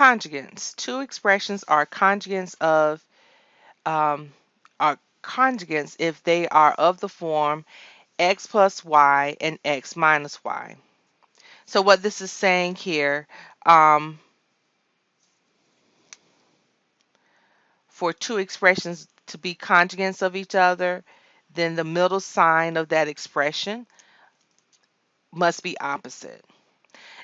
conjugates. Two expressions um, are conjugates if they are of the form x plus y and x minus y. So what this is saying here, um, for two expressions to be conjugates of each other, then the middle sign of that expression must be opposite.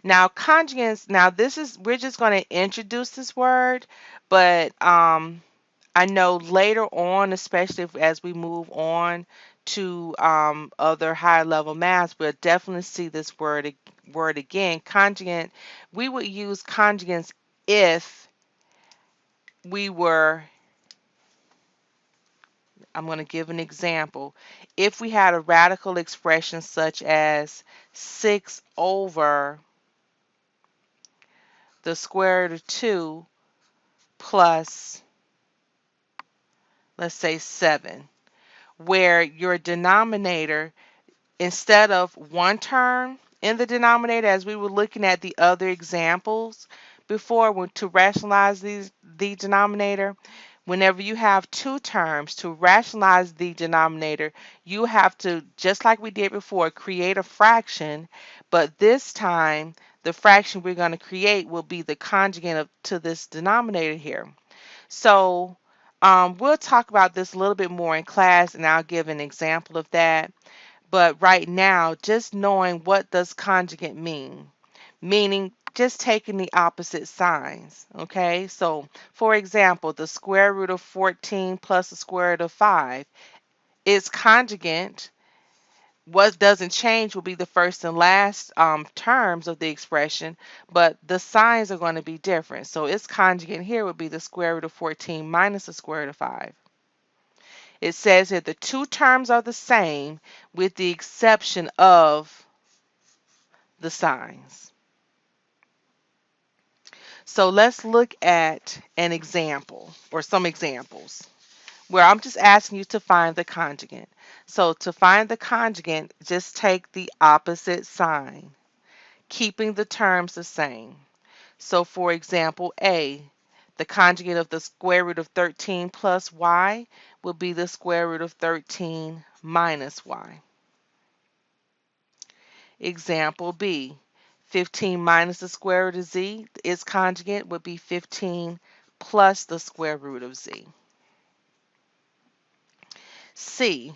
Now conjugates, now this is, we're just going to introduce this word, but I know later on, especially as we move on to other higher level maths, we'll definitely see this word again. Conjugate, we would use conjugates if we were, I'm going to give an example. If we had a radical expression such as 6 over the square root of 2 plus, let's say, 7, where your denominator, instead of one term in the denominator, as we were looking at the other examples before, to rationalize the denominator, whenever you have two terms, to rationalize the denominator, you have to, just like we did before, create a fraction, but this time the fraction we're going to create will be the conjugate to this denominator here. So we'll talk about this a little bit more in class, and I'll give an example of that. But right now, just knowing what does conjugate mean, meaning just taking the opposite signs. Okay, so for example, the square root of 14 plus the square root of 5, its conjugate, what doesn't change will be the first and last terms of the expression, but the signs are going to be different. So its conjugate here would be the square root of 14 minus the square root of 5. It says that the two terms are the same with the exception of the signs. So let's look at an example or some examples where I'm just asking you to find the conjugate. So to find the conjugate, just take the opposite sign, keeping the terms the same. So for example, A, the conjugate of the square root of 13 plus y will be the square root of 13 minus y. Example B, 15 minus the square root of z, its conjugate would be 15 plus the square root of z. C,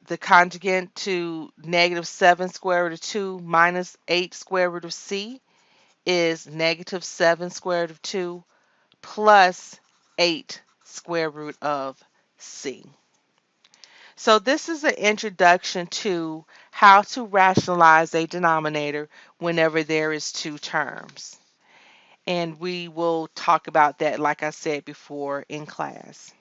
the conjugate to negative 7 square root of 2 minus 8 square root of c is negative 7 square root of 2 plus 8 square root of c. So this is an introduction to how to rationalize a denominator whenever there is two terms. And we will talk about that, like I said before, in class.